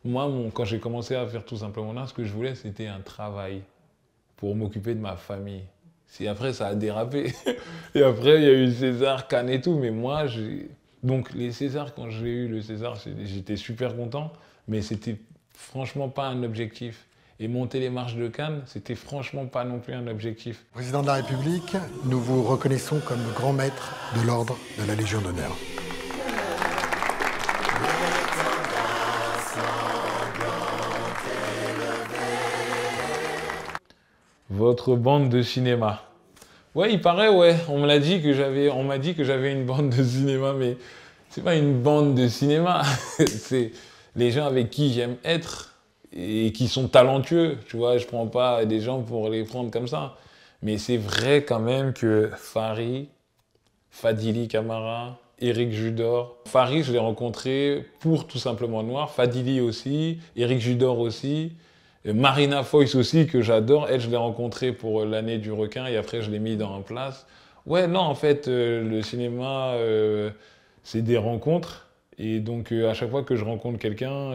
Moi, quand j'ai commencé à faire tout simplement là, ce que je voulais, c'était un travail pour m'occuper de ma famille. Si après, ça a dérapé. Et après, il y a eu César, Cannes et tout. Mais moi, donc les Césars, quand j'ai eu le César, j'étais super content. Mais c'était franchement pas un objectif. Et monter les marches de Cannes, c'était franchement pas non plus un objectif. Président de la République, nous vous reconnaissons comme grand maître de l'ordre de la Légion d'honneur. Votre bande de cinéma. Ouais, il paraît, ouais. On m'a dit que j'avais une bande de cinéma, mais c'est pas une bande de cinéma. C'est les gens avec qui j'aime être et qui sont talentueux. Tu vois, je prends pas des gens pour les prendre comme ça. Mais c'est vrai quand même que Fadili Camara, Éric Judor. Farid, je l'ai rencontré pour Tout simplement Noir. Fadili aussi, Éric Judor aussi. Marina Foïs aussi, que j'adore. Elle, je l'ai rencontrée pour l'année du requin et après, je l'ai mis en place. Ouais, non, en fait, le cinéma, c'est des rencontres. Et donc, à chaque fois que je rencontre quelqu'un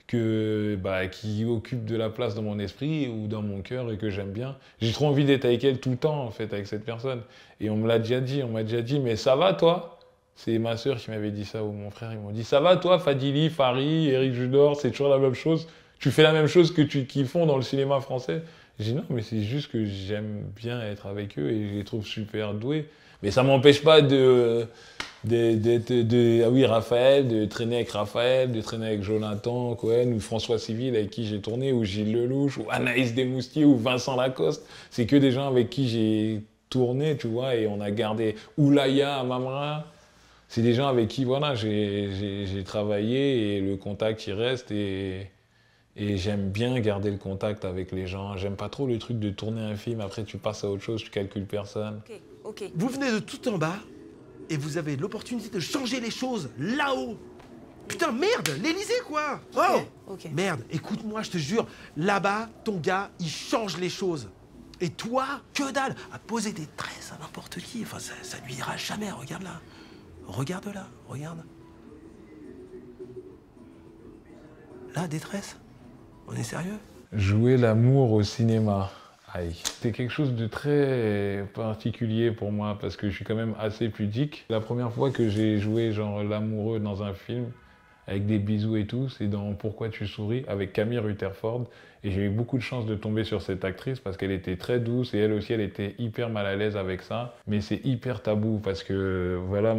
qui occupe de la place dans mon esprit ou dans mon cœur et que j'aime bien, j'ai trop envie d'être avec elle tout le temps, en fait, avec cette personne. Et on m'a déjà dit, mais ça va, toi? C'est ma sœur qui m'avait dit ça, ou mon frère, ils m'ont dit, ça va, toi, Fadili, Farid, Éric Judor, c'est toujours la même chose? Tu fais la même chose qu'ils font dans le cinéma français? J'ai dit non, mais c'est juste que j'aime bien être avec eux et je les trouve super doués. Mais ça m'empêche pas ah oui, Raphaël, de traîner avec Raphaël, de traîner avec Jonathan Cohen ou François Civil avec qui j'ai tourné, ou Gilles Lelouch, ou Anaïs Desmoustiers, ou Vincent Lacoste. C'est que des gens avec qui j'ai tourné, tu vois, et on a gardé Oulaya Amamra. C'est des gens avec qui, voilà, j'ai travaillé et le contact, il reste et j'aime bien garder le contact avec les gens. J'aime pas trop le truc de tourner un film, après tu passes à autre chose, tu calcules personne. Ok, ok. Vous venez de tout en bas et vous avez l'opportunité de changer les choses là-haut. Putain, merde, l'Élysée quoi. Oh, ok. merde, écoute-moi, je te jure, là-bas, ton gars, il change les choses. Et toi, que dalle, à poser des tresses à n'importe qui, enfin, ça lui ira jamais, regarde là. Regarde là, regarde. Là, des tresses. On est sérieux? Jouer l'amour au cinéma. Aïe. C'est quelque chose de très particulier pour moi parce que je suis quand même assez pudique. La première fois que j'ai joué genre l'amoureux dans un film avec des bisous et tout, c'est dans Pourquoi tu souris avec Camille Rutherford. Et j'ai eu beaucoup de chance de tomber sur cette actrice parce qu'elle était très douce et elle aussi elle était hyper mal à l'aise avec ça. Mais c'est hyper tabou parce que voilà,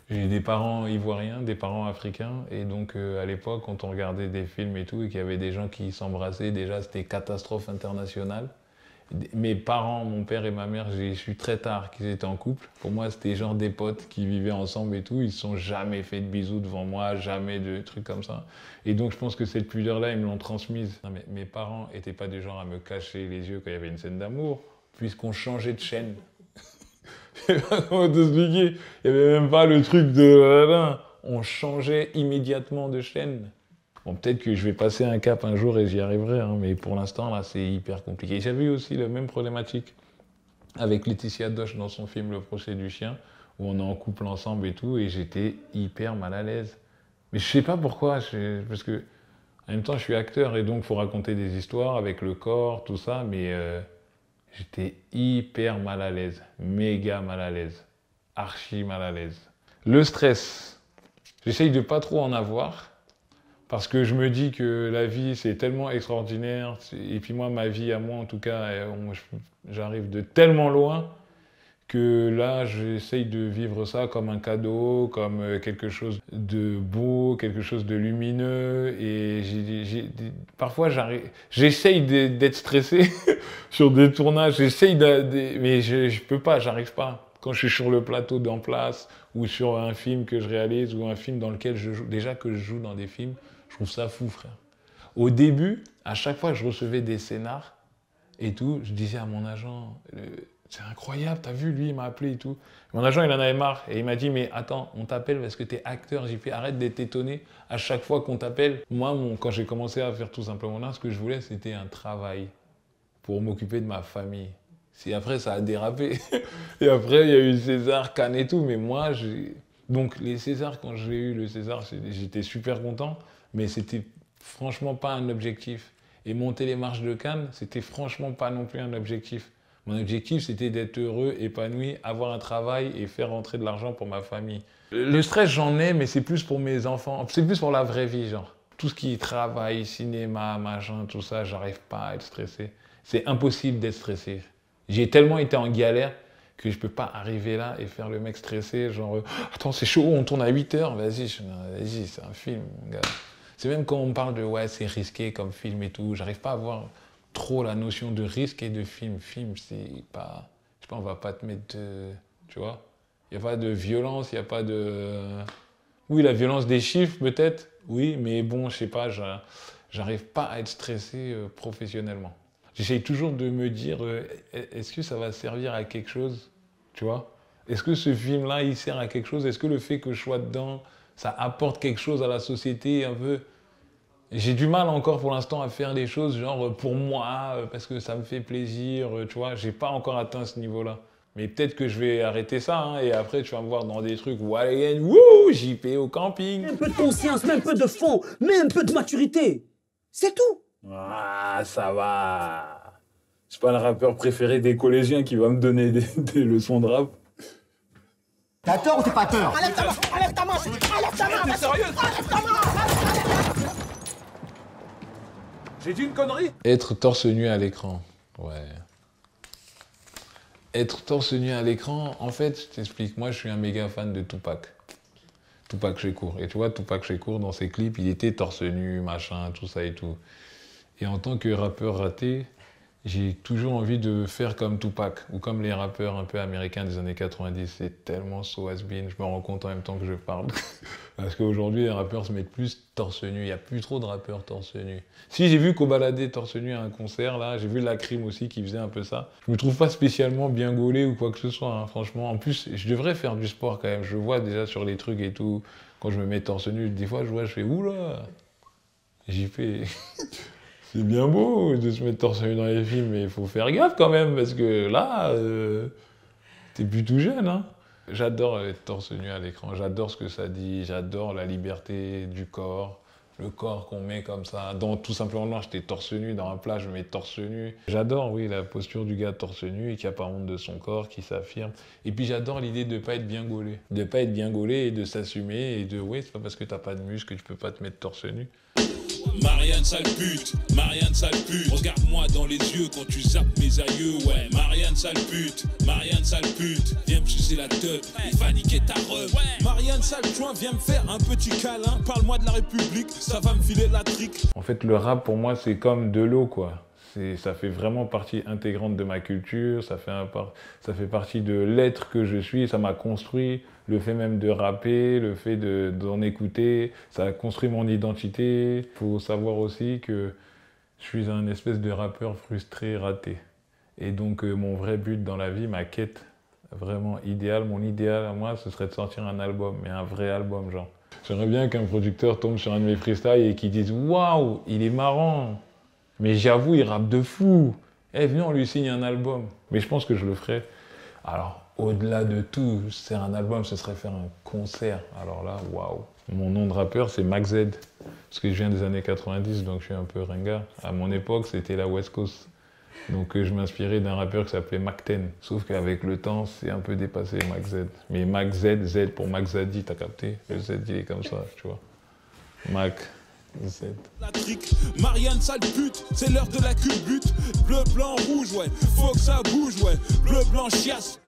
j'ai des parents ivoiriens, des parents africains, et donc à l'époque, quand on regardait des films et tout, et qu'il y avait des gens qui s'embrassaient, déjà c'était catastrophe internationale. Mes parents, mon père et ma mère, j'ai su très tard qu'ils étaient en couple. Pour moi, c'était genre des potes qui vivaient ensemble et tout. Ils ne se sont jamais fait de bisous devant moi, jamais de trucs comme ça. Et donc je pense que cette pudeur-là, ils me l'ont transmise. Non, mais mes parents n'étaient pas du genre à me cacher les yeux quand il y avait une scène d'amour, puisqu'on changeait de chaîne. Je sais pas comment t'expliquer. Il n'y avait même pas le truc de... On changeait immédiatement de chaîne. Bon, peut-être que je vais passer un cap un jour et j'y arriverai, hein, mais pour l'instant, là, c'est hyper compliqué. J'avais eu aussi la même problématique avec Laetitia Doche dans son film Le procès du chien, où on est en couple ensemble et tout, et j'étais hyper mal à l'aise. Mais je sais pas pourquoi, parce que en même temps, je suis acteur et donc il faut raconter des histoires avec le corps, tout ça, mais j'étais hyper mal à l'aise, méga mal à l'aise, archi mal à l'aise. Le stress, j'essaye de pas trop en avoir. Parce que je me dis que la vie, c'est tellement extraordinaire. Et puis moi, ma vie à moi, en tout cas, j'arrive de tellement loin que là, j'essaye de vivre ça comme un cadeau, comme quelque chose de beau, quelque chose de lumineux. Et parfois, j'essaye d'être stressé sur des tournages. Mais je peux pas, j'arrive pas. Quand je suis sur le plateau d'en place, ou sur un film que je réalise, ou un film dans lequel je joue, déjà que je joue dans des films, je trouve ça fou, frère. Au début, à chaque fois que je recevais des scénars et tout, je disais à mon agent, c'est incroyable, t'as vu, lui, il m'a appelé et tout. Mon agent, il en avait marre et il m'a dit, mais attends, on t'appelle parce que t'es acteur. J'ai fait, arrête d'être étonné à chaque fois qu'on t'appelle. Moi, quand j'ai commencé à faire tout simplement là, ce que je voulais, c'était un travail pour m'occuper de ma famille. Si après, ça a dérapé. Et après, il y a eu César, Cannes et tout. Mais moi, donc les Césars, quand j'ai eu le César, j'étais super content. mais c'était franchement pas un objectif. Et monter les marches de Cannes, c'était franchement pas non plus un objectif. Mon objectif, c'était d'être heureux, épanoui, avoir un travail et faire rentrer de l'argent pour ma famille. Le stress, j'en ai, mais c'est plus pour mes enfants. C'est plus pour la vraie vie, genre. Tout ce qui est travail, cinéma, machin, tout ça, j'arrive pas à être stressé. C'est impossible d'être stressé. J'ai tellement été en galère que je peux pas arriver là et faire le mec stressé, genre « Attends, c'est chaud, on tourne à 8 heures, vas-y, c'est un film, mon gars. » C'est même quand on parle de « ouais, c'est risqué comme film et tout », j'arrive pas à voir trop la notion de risque et de film. Film, c'est pas... Je sais pas, on va pas te mettre de... Tu vois? Il n'y a pas de violence, il n'y a pas de... Oui, la violence des chiffres, peut-être, oui, mais bon, je sais pas, j'arrive pas à être stressé professionnellement. J'essaye toujours de me dire, est-ce que ça va servir à quelque chose? Tu vois? Est-ce que ce film-là, il sert à quelque chose? Est-ce que le fait que je sois dedans, ça apporte quelque chose à la société un peu? J'ai du mal encore pour l'instant à faire des choses genre pour moi, parce que ça me fait plaisir, tu vois. J'ai pas encore atteint ce niveau-là. Mais peut-être que je vais arrêter ça, hein, et après tu vas me voir dans des trucs, wouh, JP au camping. Un peu de conscience, mais un peu de fond, mais un peu de maturité. C'est tout. Ah, ça va. C'est pas le rappeur préféré des collégiens qui va me donner des leçons de rap. T'as tort ou t'es pas tort? Enlève ta main, enlève ta main, enlève ta main, sérieux, enlève ta main. J'ai dit une connerie? Être torse nu à l'écran, ouais. Être torse nu à l'écran, en fait, je t'explique, moi je suis un méga fan de Tupac. Tupac Shakur. Et tu vois, Tupac Shakur, dans ses clips, il était torse nu, machin, tout ça et tout. Et en tant que rappeur raté, j'ai toujours envie de faire comme Tupac, ou comme les rappeurs un peu américains des années 90. C'est tellement so has-been, je me rends compte en même temps que je parle. Parce qu'aujourd'hui, les rappeurs se mettent plus torse nu. Il n'y a plus trop de rappeurs torse nu. Si, j'ai vu Kobalade torse nu à un concert, là. J'ai vu Lacrim aussi qui faisait un peu ça. Je me trouve pas spécialement bien gaulé ou quoi que ce soit, hein, franchement. En plus, je devrais faire du sport quand même. Je vois déjà sur les trucs et tout. Quand je me mets torse nu, des fois, je vois, je fais « Oula !» J'y fais... C'est bien beau de se mettre torse nu dans les films, mais il faut faire gaffe quand même, parce que là, t'es plus tout jeune, hein. J'adore être torse nu à l'écran, j'adore ce que ça dit, j'adore la liberté du corps, le corps qu'on met comme ça. Tout simplement, là, j'étais torse nu, dans un plat, je me mets torse nu. J'adore, oui, la posture du gars torse nu et qui n'a pas honte de son corps, qui s'affirme. Et puis j'adore l'idée de ne pas être bien gaulé. De ne pas être bien gaulé et de s'assumer et de, oui, c'est pas parce que t'as pas de muscles que tu peux pas te mettre torse nu. Marianne sale pute, Marianne sale pute. Regarde-moi dans les yeux quand tu zappes mes aïeux, ouais. Marianne sale pute, viens me sucer la teute, il va niquer ta ref. Marianne sale joint, viens me faire un petit câlin. Parle-moi de la République, ça va me filer la trique. En fait, le rap pour moi c'est comme de l'eau, quoi. Ça fait vraiment partie intégrante de ma culture, ça fait partie de l'être que je suis, ça m'a construit. Le fait même de rapper, le fait d'en écouter, ça a construit mon identité. Il faut savoir aussi que je suis un espèce de rappeur frustré, raté. Et donc mon vrai but dans la vie, ma quête vraiment idéale, mon idéal à moi, ce serait de sortir un album, mais un vrai album, genre. J'aimerais bien qu'un producteur tombe sur un de mes freestyles et qu'il dise « Waouh, il est marrant !» Mais j'avoue, il rappe de fou. Eh, venez, on lui signe un album. Mais je pense que je le ferai. Alors, au-delà de tout, faire un album, ce serait faire un concert. Alors là, waouh. Mon nom de rappeur, c'est Mac Z. Parce que je viens des années 90, donc je suis un peu ringard. À mon époque, c'était la West Coast. Donc je m'inspirais d'un rappeur qui s'appelait Mac 10. Sauf qu'avec le temps, c'est un peu dépassé Mac Z. Mais Mac Z, Z pour Mac Zadie, t'as capté? Le Z, il est comme ça, tu vois. Mac Z. La trique, Marianne sale pute, c'est l'heure de la culbute. Bleu, blanc, rouge, ouais, faut que ça bouge, ouais. Bleu, blanc, chiasse.